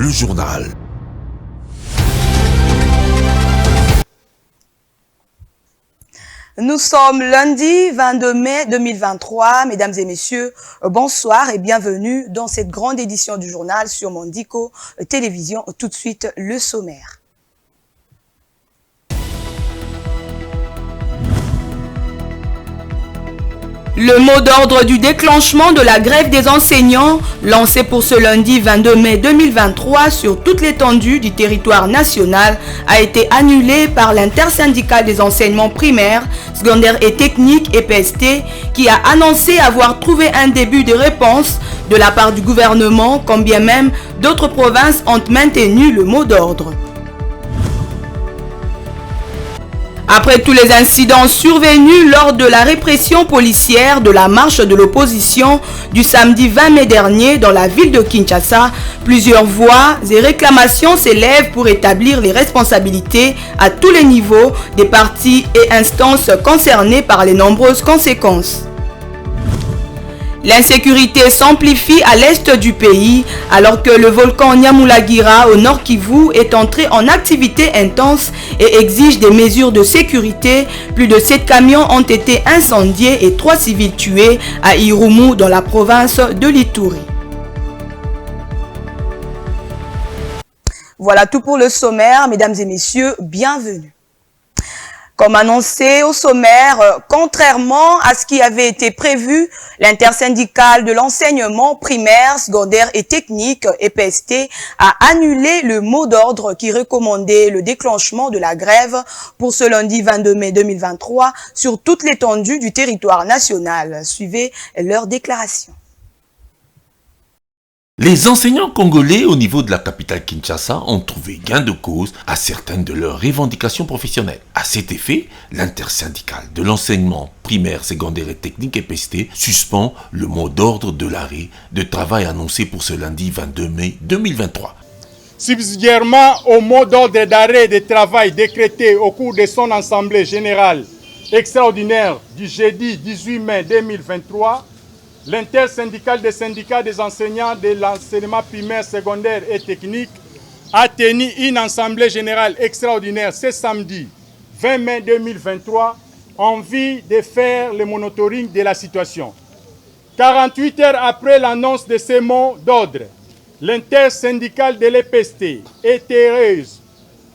le journal. Nous sommes lundi 22 mai 2023. Mesdames et messieurs, bonsoir et bienvenue dans cette grande édition du journal sur Mondico Télévision. Tout de suite, le sommaire. Le mot d'ordre du déclenchement de la grève des enseignants, lancé pour ce lundi 22 mai 2023 sur toute l'étendue du territoire national, a été annulé par l'intersyndicale des enseignements primaires, secondaires et techniques EPST, qui a annoncé avoir trouvé un début de réponse de la part du gouvernement, quand bien même d'autres provinces ont maintenu le mot d'ordre. Après tous les incidents survenus lors de la répression policière de la marche de l'opposition du samedi 20 mai dernier dans la ville de Kinshasa, plusieurs voix et réclamations s'élèvent pour établir les responsabilités à tous les niveaux des partis et instances concernées par les nombreuses conséquences. L'insécurité s'amplifie à l'est du pays alors que le volcan Nyamulagira au nord Kivu est entré en activité intense et exige des mesures de sécurité. Plus de 7 camions ont été incendiés et 3 civils tués à Irumu dans la province de l'Ituri. Voilà tout pour le sommaire, mesdames et messieurs, bienvenue. Comme annoncé au sommaire, contrairement à ce qui avait été prévu, l'intersyndicale de l'enseignement primaire, secondaire et technique, EPST, a annulé le mot d'ordre qui recommandait le déclenchement de la grève pour ce lundi 22 mai 2023 sur toute l'étendue du territoire national. Suivez leur déclaration. Les enseignants congolais au niveau de la capitale Kinshasa ont trouvé gain de cause à certaines de leurs revendications professionnelles. À cet effet, l'intersyndicale de l'enseignement primaire, secondaire et technique EPST suspend le mot d'ordre de l'arrêt de travail annoncé pour ce lundi 22 mai 2023. Subsidiairement au mot d'ordre d'arrêt de travail décrété au cours de son assemblée générale extraordinaire du jeudi 18 mai 2023, l'intersyndicale des syndicats des enseignants de l'enseignement primaire, secondaire et technique a tenu une assemblée générale extraordinaire ce samedi 20 mai 2023 en vue de faire le monitoring de la situation. 48 heures après l'annonce de ces mots d'ordre, l'intersyndicale de l'EPST est heureuse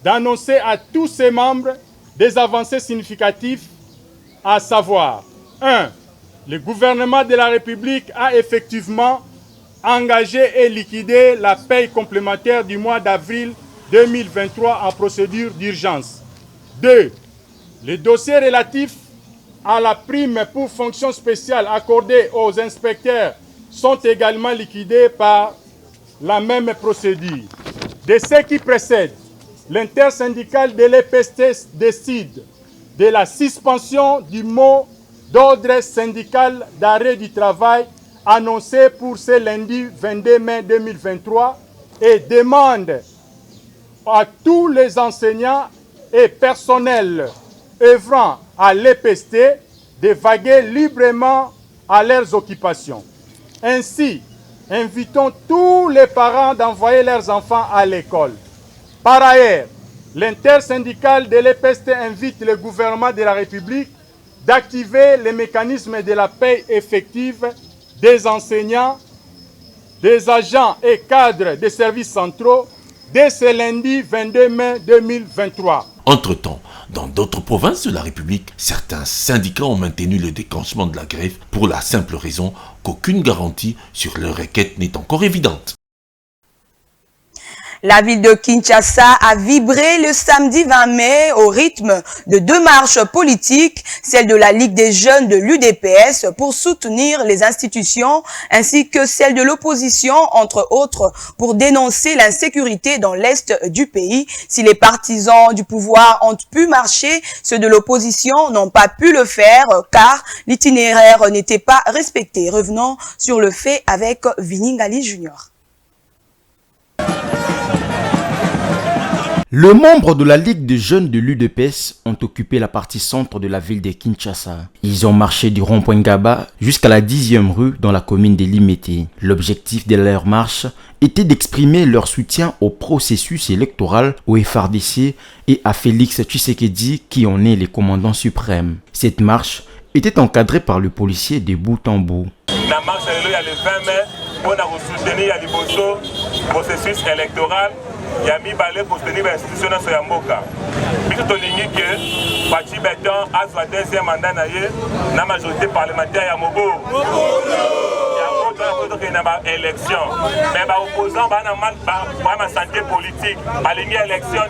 d'annoncer à tous ses membres des avancées significatives, à savoir 1. Le gouvernement de la République a effectivement engagé et liquidé la paye complémentaire du mois d'avril 2023 en procédure d'urgence. 2. Les dossiers relatifs à la prime pour fonction spéciale accordée aux inspecteurs sont également liquidés par la même procédure. De ce qui précède, l'intersyndicale de l'EPST décide de la suspension du mot d'ordre syndical d'arrêt du travail annoncé pour ce lundi 22 mai 2023 et demande à tous les enseignants et personnels œuvrant à l'EPST de vaguer librement à leurs occupations. Ainsi, invitons tous les parents d'envoyer leurs enfants à l'école. Par ailleurs, l'intersyndicale de l'EPST invite le gouvernement de la République d'activer les mécanismes de la paie effective des enseignants, des agents et cadres des services centraux dès ce lundi 22 mai 2023. Entre-temps, dans d'autres provinces de la République, certains syndicats ont maintenu le déclenchement de la grève pour la simple raison qu'aucune garantie sur leur requête n'est encore évidente. La ville de Kinshasa a vibré le samedi 20 mai au rythme de 2 marches politiques, celle de la Ligue des jeunes de l'UDPS pour soutenir les institutions, ainsi que celle de l'opposition, entre autres, pour dénoncer l'insécurité dans l'est du pays. Si les partisans du pouvoir ont pu marcher, ceux de l'opposition n'ont pas pu le faire car l'itinéraire n'était pas respecté. Revenons sur le fait avec Viningali Junior. Les membres de la Ligue des jeunes de l'UDPS ont occupé la partie centre de la ville de Kinshasa. Ils ont marché du rond-point Ngaba jusqu'à la 10e rue dans la commune de Limete. L'objectif de leur marche était d'exprimer leur soutien au processus électoral, au FRDC et à Félix Tshisekedi qui en est le commandant suprême. Cette marche était encadrée par le policier de bout en bout. La marche il y a le 20 mai pour soutenir le processus électoral. Il y a mis balai pour soutenir l'institution de Soyamboka. Puis tout ligne que Parti Béton a son deuxième mandat dans la majorité parlementaire à Mobo. Il y a une élection. Mais les opposants ont une santé politique. Il y a une élection.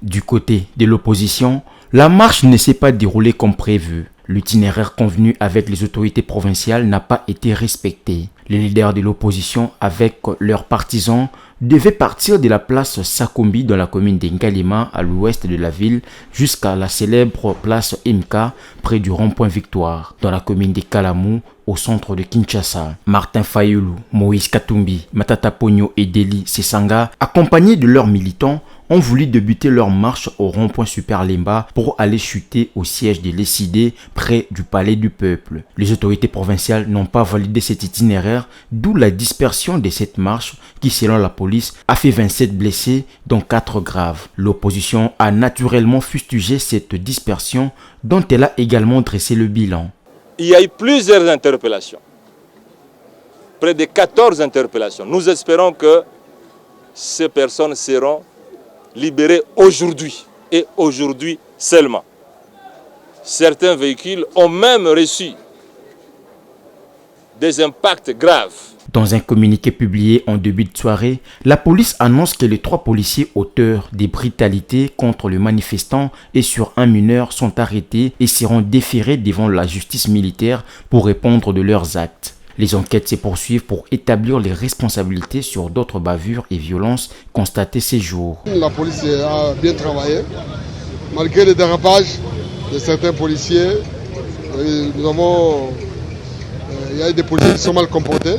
Du côté de l'opposition, la marche ne s'est pas déroulée comme prévu. L'itinéraire convenu avec les autorités provinciales n'a pas été respecté. Les leaders de l'opposition, avec leurs partisans, devaient partir de la place Sakombi dans la commune d'Ngalima à l'ouest de la ville jusqu'à la célèbre place Mka près du rond-point Victoire dans la commune de Kalamou au centre de Kinshasa. Martin Fayulu, Moïse Katumbi, Matata Pogno et Deli Sesanga, accompagnés de leurs militants, ont voulu débuter leur marche au rond-point Super Lemba pour aller chuter au siège de l'ECD près du palais du peuple. Les autorités provinciales n'ont pas validé cet itinéraire, d'où la dispersion de cette marche qui, selon la police, a fait 27 blessés, dont 4 graves. L'opposition a naturellement fustigé cette dispersion, dont elle a également dressé le bilan. Il y a eu plusieurs interpellations, près de 14 interpellations. Nous espérons que ces personnes seront libérés aujourd'hui et aujourd'hui seulement. Certains véhicules ont même reçu des impacts graves. Dans un communiqué publié en début de soirée, la police annonce que les 3 policiers auteurs des brutalités contre les manifestants et sur un mineur sont arrêtés et seront déférés devant la justice militaire pour répondre de leurs actes. Les enquêtes se poursuivent pour établir les responsabilités sur d'autres bavures et violences constatées ces jours. La police a bien travaillé. Malgré les dérapages de certains policiers, il y a des policiers qui sont mal comportés,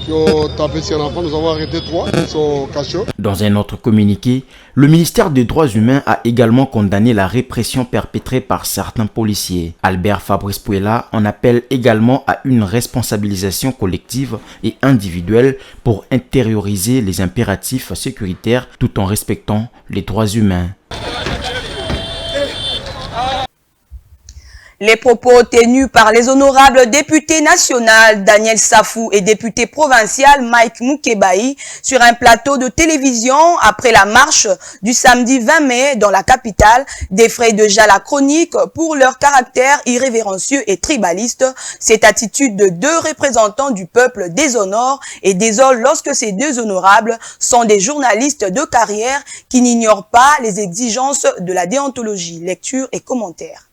qui ont tapé sur un enfant. Nous avons arrêté 3 qui sont cachés. Dans un autre communiqué, le ministère des Droits humains a également condamné la répression perpétrée par certains policiers. Albert Fabrice Puela en appelle également à une responsabilisation collective et individuelle pour intérioriser les impératifs sécuritaires tout en respectant les droits humains. Les propos tenus par les honorables députés nationaux Daniel Safou et député provincial Mike Mukebai sur un plateau de télévision après la marche du samedi 20 mai dans la capitale défraient déjà la chronique pour leur caractère irrévérencieux et tribaliste. Cette attitude de 2 représentants du peuple déshonore et désole lorsque ces 2 honorables sont des journalistes de carrière qui n'ignorent pas les exigences de la déontologie. Lecture et commentaires.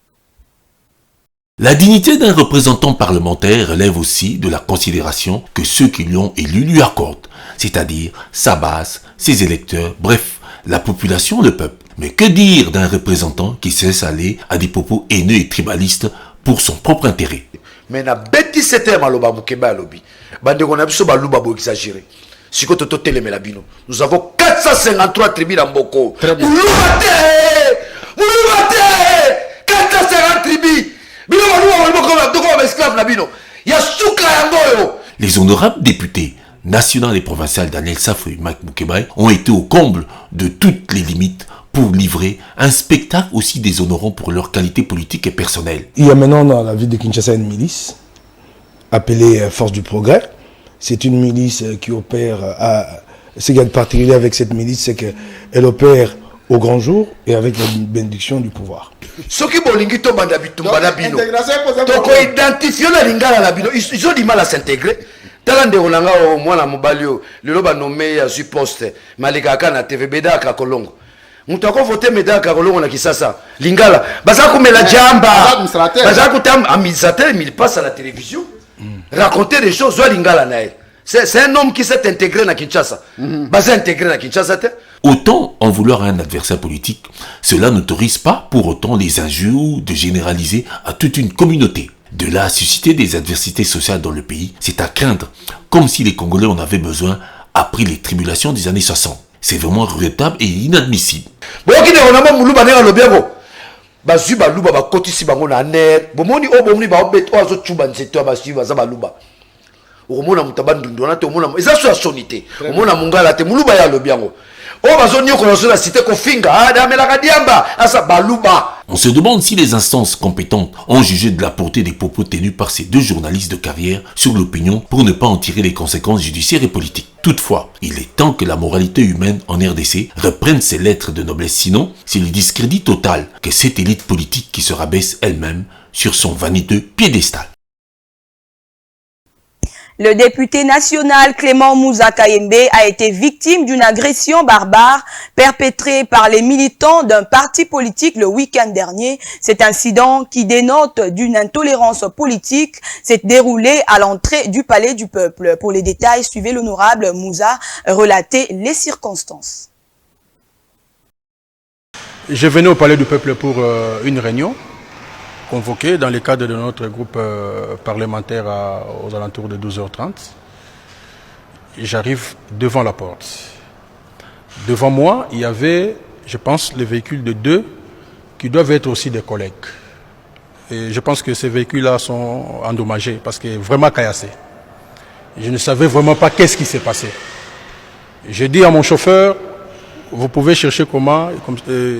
La dignité d'un représentant parlementaire relève aussi de la considération que ceux qui l'ont élu lui accordent, c'est-à-dire sa base, ses électeurs, bref, la population, le peuple. Mais que dire d'un représentant qui cesse aller à des propos haineux et tribalistes pour son propre intérêt? Mais na beti c'était maloba mukeba lobi. Bande qu'on a biso baluba bo exagéré. Siko toto teleme la bino. Nous avons 453 tribus dans Mboko. Mulubate! 450 tribus. Les honorables députés nationaux et provinciaux Daniel Safou et Mike Mukebai ont été au comble de toutes les limites pour livrer un spectacle aussi déshonorant pour leur qualité politique et personnelle. Il y a maintenant dans la ville de Kinshasa une milice appelée Force du Progrès. C'est une milice qui opère ce qu'il y a de particulier avec cette milice, c'est qu'elle opère au grand jour et avec la bénédiction du pouvoir. Ceux qui bolingi to banda bitumba na bino. Toko identifier la lingala la bino, ils ont du mal à s'intégrer. Talande olanga o mwana mobalio, lelo ba nommé ya su poste, malika na TVB da ka Kolongo. Mutako voter meda ka Kolongo na Kisasa. Lingala, baza kumela jamba. Baza kutam administrateur, mais il passe à la télévision. Raconter des choses, soit lingala na elle. C'est un homme qui s'est intégré dans Kinshasa. Basé intégré dans Kinshasa. Autant en vouloir un adversaire politique, cela n'autorise pas pour autant les injures de généraliser à toute une communauté. De là à susciter des adversités sociales dans le pays, c'est à craindre, comme si les Congolais en avaient besoin après les tribulations des années 60. C'est vraiment regrettable et inadmissible. Bazui baluba bakotisi bango na ner bomoni o bomoni ba obeto azo chuba nseto abasi baza baluba omona mutabandundo na te omona eza so sonité omona mungala te muluba ya lobiango o bazo nyoko na so la cité kofinga adamela kadiamba asa baluba. On se demande si les instances compétentes ont jugé de la portée des propos tenus par ces deux journalistes de carrière sur l'opinion pour ne pas en tirer les conséquences judiciaires et politiques. Toutefois, il est temps que la moralité humaine en RDC reprenne ses lettres de noblesse, sinon c'est le discrédit total que cette élite politique qui se rabaisse elle-même sur son vaniteux piédestal. Le député national Clément Moussa Kayembe a été victime d'une agression barbare perpétrée par les militants d'un parti politique le week-end dernier. Cet incident, qui dénote d'une intolérance politique, s'est déroulé à l'entrée du Palais du Peuple. Pour les détails, suivez l'honorable Moussa relater les circonstances. Je venais au Palais du Peuple pour une réunion convoqué dans le cadre de notre groupe parlementaire aux alentours de 12h30. J'arrive devant la porte. Devant moi, il y avait, je pense, les véhicules de deux qui doivent être aussi des collègues. Et je pense que ces véhicules-là sont endommagés parce que vraiment caillassés. Je ne savais vraiment pas qu'est-ce qui s'est passé. J'ai dit à mon chauffeur, vous pouvez chercher comment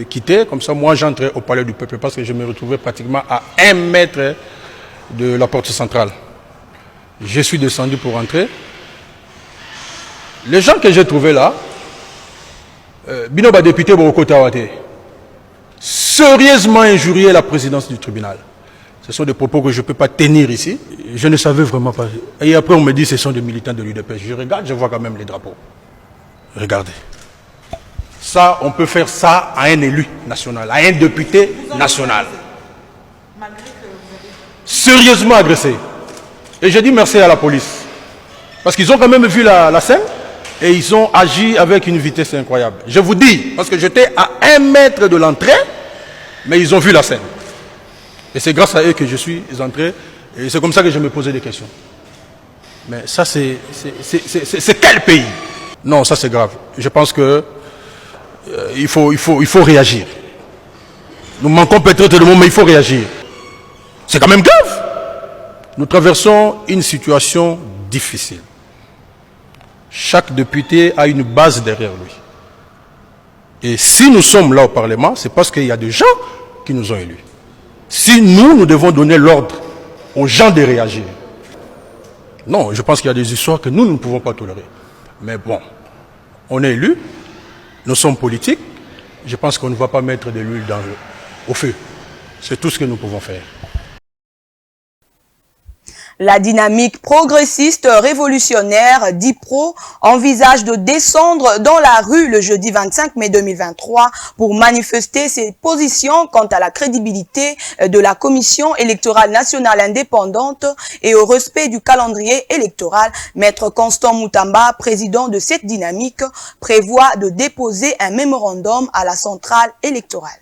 quitter, comme ça moi j'entrais au Palais du Peuple parce que je me retrouvais pratiquement à 1 mètre de la porte centrale. Je suis descendu pour entrer. Les gens que j'ai trouvés là, Binoba député Boroko Tawate, sérieusement injurier la présidence du tribunal. Ce sont des propos que je ne peux pas tenir ici. Je ne savais vraiment pas. Et après on me dit que ce sont des militants de l'UDPS. Je regarde, je vois quand même les drapeaux. Regardez. Ça, on peut faire ça à un élu national, à un député national. Sérieusement agressé. Et j'ai dit merci à la police. Parce qu'ils ont quand même vu la scène et ils ont agi avec une vitesse incroyable. Je vous dis, parce que j'étais à 1 mètre de l'entrée, mais ils ont vu la scène. Et c'est grâce à eux que je suis entré. Et c'est comme ça que je me posais des questions. Mais ça, c'est quel pays? Non, ça c'est grave. Je pense que il faut réagir. Nous manquons peut-être de mots, mais il faut réagir. C'est quand même grave. Nous traversons une situation difficile. Chaque député a une base derrière lui. Et si nous sommes là au Parlement, c'est parce qu'il y a des gens qui nous ont élus. Si nous devons donner l'ordre aux gens de réagir. Non, je pense qu'il y a des histoires que nous ne pouvons pas tolérer. Mais bon, on est élus. Nous sommes politiques, je pense qu'on ne va pas mettre de l'huile au feu. C'est tout ce que nous pouvons faire. La dynamique progressiste révolutionnaire DIPRO envisage de descendre dans la rue le jeudi 25 mai 2023 pour manifester ses positions quant à la crédibilité de la Commission électorale nationale indépendante et au respect du calendrier électoral. Maître Constant Moutamba, président de cette dynamique, prévoit de déposer un mémorandum à la centrale électorale.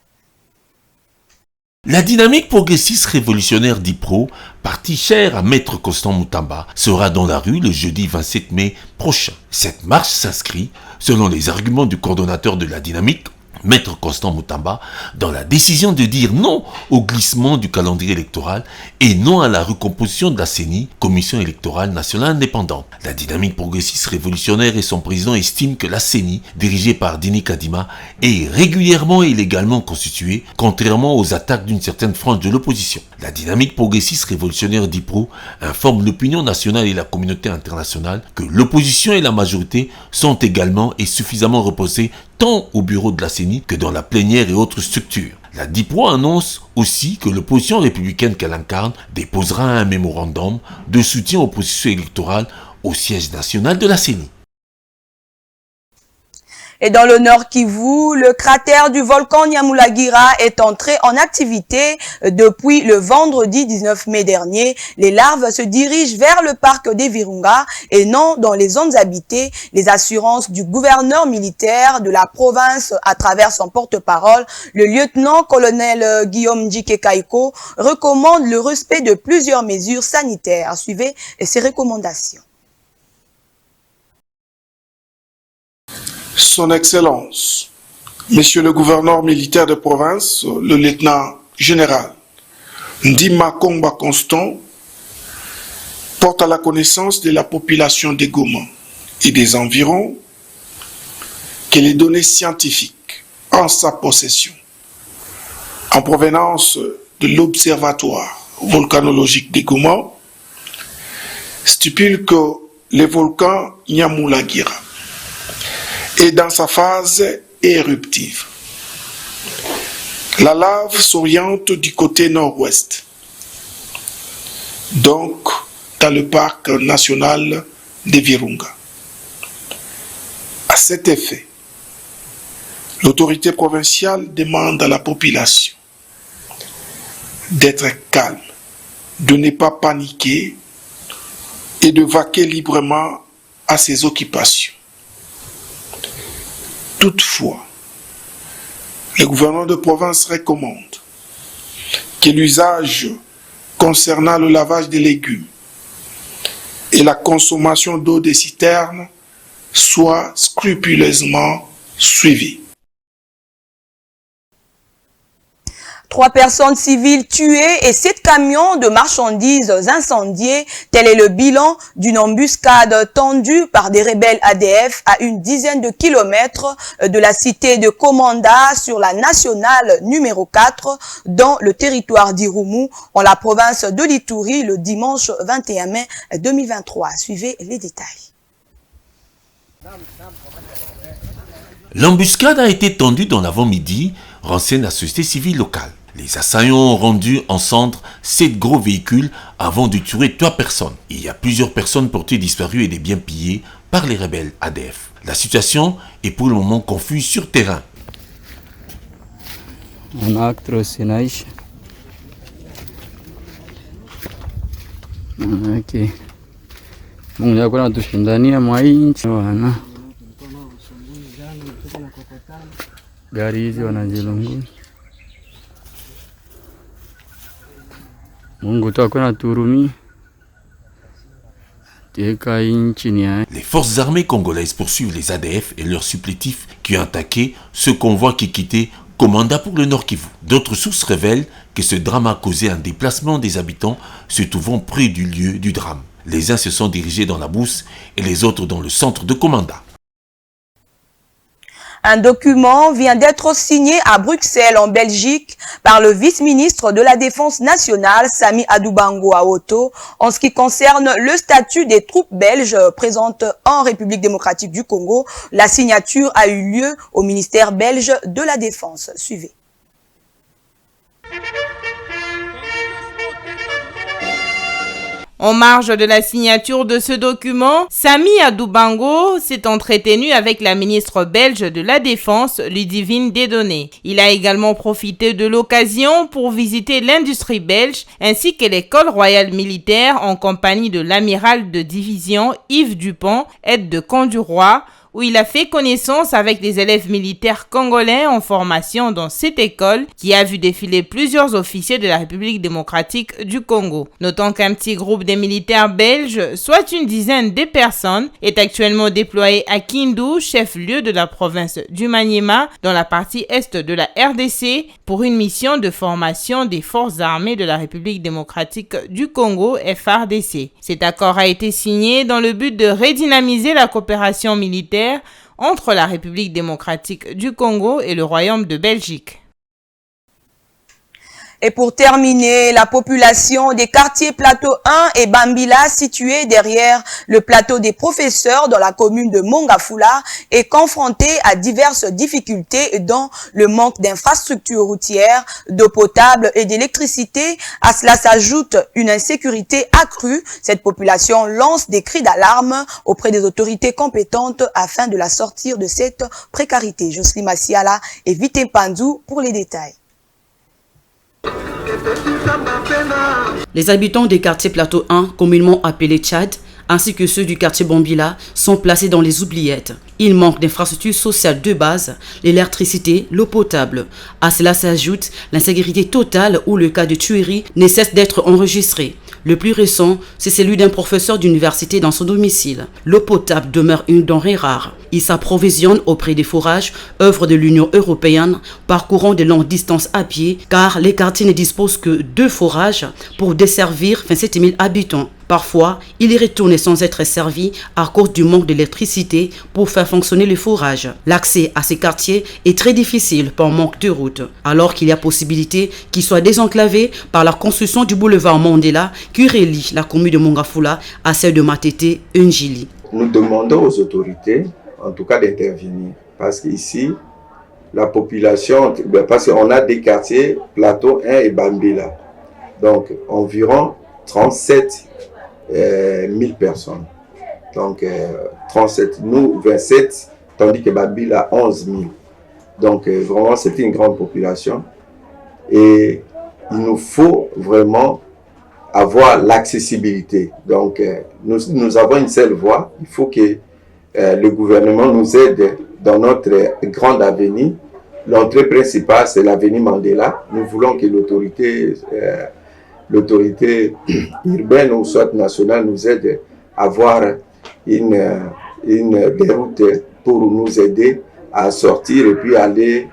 La dynamique progressiste révolutionnaire DIPRO, parti cher à Maître Constant Moutamba, sera dans la rue le jeudi 27 mai prochain. Cette marche s'inscrit, selon les arguments du coordonnateur de la dynamique, Maître Constant Moutamba, dans la décision de dire non au glissement du calendrier électoral et non à la recomposition de la CENI, Commission électorale nationale indépendante. La dynamique progressiste révolutionnaire et son président estiment que la CENI, dirigée par Dini Kadima, est régulièrement et illégalement constituée, contrairement aux attaques d'une certaine frange de l'opposition. La dynamique progressiste révolutionnaire DIPRO informe l'opinion nationale et la communauté internationale que l'opposition et la majorité sont également et suffisamment reposées tant au bureau de la CENI que dans la plénière et autres structures. La DIPRO annonce aussi que l'opposition républicaine qu'elle incarne déposera un mémorandum de soutien au processus électoral au siège national de la CENI. Et dans le Nord Kivu, le cratère du volcan Nyamulagira est entré en activité depuis le vendredi 19 mai dernier. Les larves se dirigent vers le parc des Virunga et non dans les zones habitées. Les assurances du gouverneur militaire de la province à travers son porte-parole, le lieutenant-colonel Guillaume Njike Kaiko, recommande le respect de plusieurs mesures sanitaires. Suivez ces recommandations. Son Excellence, Monsieur le gouverneur militaire de province, le lieutenant général Ndima Kongba Constant, porte à la connaissance de la population des Goma et des environs que les données scientifiques en sa possession, en provenance de l'Observatoire volcanologique des Goma, stipulent que le volcan Nyamulagira est dans sa phase éruptive. La lave s'oriente du côté nord-ouest, donc dans le parc national des Virunga. À cet effet, l'autorité provinciale demande à la population d'être calme, de ne pas paniquer et de vaquer librement à ses occupations. Toutefois, le gouverneur de province recommande que l'usage concernant le lavage des légumes et la consommation d'eau des citernes soit scrupuleusement suivi. 3 personnes civiles tuées et 7 camions de marchandises incendiés. Tel est le bilan d'une embuscade tendue par des rebelles ADF à une dizaine de kilomètres de la cité de Komanda sur la nationale numéro 4 dans le territoire d'Irumu en la province de l'Ituri le dimanche 21 mai 2023. Suivez les détails. L'embuscade a été tendue dans l'avant-midi, renseigne la société civile locale. Les assaillants ont rendu en cendres 7 gros véhicules avant de tuer 3 personnes. Il y a plusieurs personnes portées disparues et des biens pillés par les rebelles ADF. La situation est pour le moment confuse sur terrain. Les forces armées congolaises poursuivent les ADF et leurs supplétifs qui ont attaqué ce convoi qui quittait Komanda pour le Nord Kivu. D'autres sources révèlent que ce drame a causé un déplacement des habitants se trouvant près du lieu du drame. Les uns se sont dirigés dans la brousse et les autres dans le centre de Komanda. Un document vient d'être signé à Bruxelles, en Belgique, par le vice-ministre de la Défense nationale, Sami Adoubango Aoto, en ce qui concerne le statut des troupes belges présentes en République démocratique du Congo. La signature a eu lieu au ministère belge de la Défense. Suivez. En marge de la signature de ce document, Sami Adoubango s'est entretenu avec la ministre belge de la Défense, Ludivine Dedonné. Il a également profité de l'occasion pour visiter l'industrie belge ainsi que l'école royale militaire en compagnie de l'amiral de division Yves Dupont, aide de camp du roi, où il a fait connaissance avec des élèves militaires congolais en formation dans cette école qui a vu défiler plusieurs officiers de la République démocratique du Congo. Notons qu'un petit groupe de militaires belges, soit une dizaine de personnes, est actuellement déployé à Kindu, chef-lieu de la province du Maniema, dans la partie est de la RDC, pour une mission de formation des forces armées de la République démocratique du Congo, FARDC. Cet accord a été signé dans le but de redynamiser la coopération militaire entre la République démocratique du Congo et le Royaume de Belgique. Et pour terminer, la population des quartiers Plateau 1 et Bambila, situés derrière le plateau des professeurs dans la commune de Mongafula, est confrontée à diverses difficultés dont le manque d'infrastructures routières, d'eau potable et d'électricité. À cela s'ajoute une insécurité accrue. Cette population lance des cris d'alarme auprès des autorités compétentes afin de la sortir de cette précarité. Jocelyne Massiala et Vite Pandou pour les détails. Les habitants des quartiers Plateau 1, communément appelés Tchad, ainsi que ceux du quartier Bambila, sont placés dans les oubliettes. Il manque d'infrastructures sociales de base, l'électricité, l'eau potable. À cela s'ajoute l'insécurité totale où le cas de tuerie ne cesse d'être enregistré. Le plus récent, c'est celui d'un professeur d'université dans son domicile. L'eau potable demeure une denrée rare. Il s'approvisionne auprès des forages, œuvre de l'Union européenne, parcourant de longues distances à pied, car les quartiers ne disposent que 2 forages pour desservir 27 000 habitants. Parfois, il y retourne sans être servi à cause du manque d'électricité pour faire fonctionner le forage. L'accès à ces quartiers est très difficile par manque de route, alors qu'il y a possibilité qu'ils soient désenclavés par la construction du boulevard Mandela qui relie la commune de Mongafula à celle de Matete et Njili. Nous demandons aux autorités, en tout cas, d'intervenir, parce qu'ici, la population, parce qu'on a des quartiers, Plateau 1 et Bambila, donc environ 37 000 personnes. Donc 37, nous 27, tandis que Bambila 11 000. Donc vraiment c'est une grande population et il nous faut vraiment avoir l'accessibilité. Donc nous avons une seule voie, il faut que le gouvernement nous aide dans notre grande avenue. L'entrée principale c'est l'avenue Mandela. Nous voulons que l'autorité urbaine ou soit nationale nous aide à avoir des routes pour nous aider à sortir et puis aller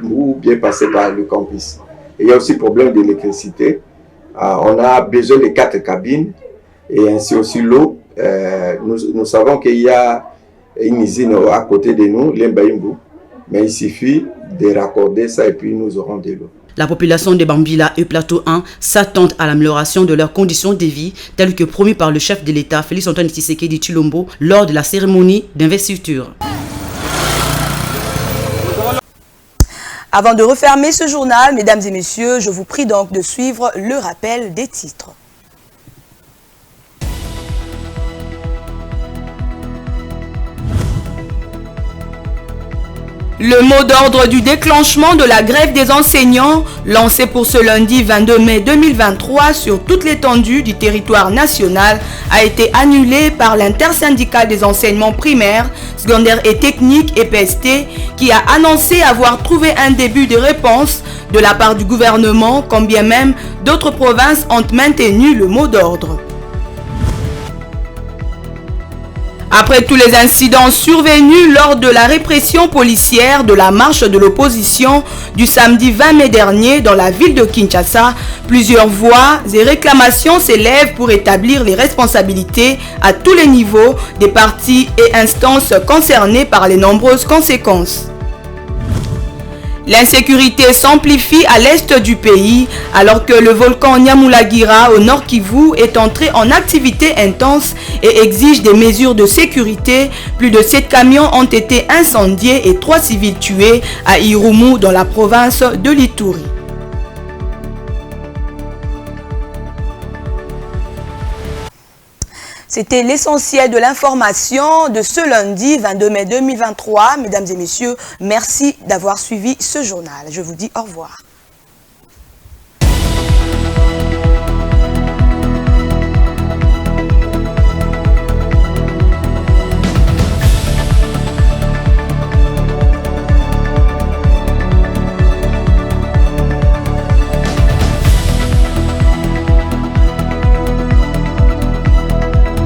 ou bien passer par le campus. Et il y a aussi le problème d'électricité. On a besoin de 4 cabines et ainsi aussi l'eau. Nous savons qu'il y a une usine à côté de nous, l'Embaïmbou, mais il suffit de raccorder ça et puis nous aurons de l'eau. La population de Bambila et Plateau 1 s'attend à l'amélioration de leurs conditions de vie, telles que promis par le chef de l'État, Félix Antoine Tshisekedi Tshilombo, lors de la cérémonie d'investiture. Avant de refermer ce journal, mesdames et messieurs, je vous prie donc de suivre le rappel des titres. Le mot d'ordre du déclenchement de la grève des enseignants, lancé pour ce lundi 22 mai 2023 sur toute l'étendue du territoire national, a été annulé par l'intersyndicale des enseignements primaires, secondaires et techniques EPST, qui a annoncé avoir trouvé un début de réponse de la part du gouvernement, quand bien même d'autres provinces ont maintenu le mot d'ordre. Après tous les incidents survenus lors de la répression policière de la marche de l'opposition du samedi 20 mai dernier dans la ville de Kinshasa, plusieurs voix et réclamations s'élèvent pour établir les responsabilités à tous les niveaux des partis et instances concernées par les nombreuses conséquences. L'insécurité s'amplifie à l'est du pays alors que le volcan Nyamulagira au nord Kivu est entré en activité intense et exige des mesures de sécurité. Plus de 7 camions ont été incendiés et 3 civils tués à Irumu dans la province de l'Ituri. C'était l'essentiel de l'information de ce lundi 22 mai 2023. Mesdames et messieurs, merci d'avoir suivi ce journal. Je vous dis au revoir.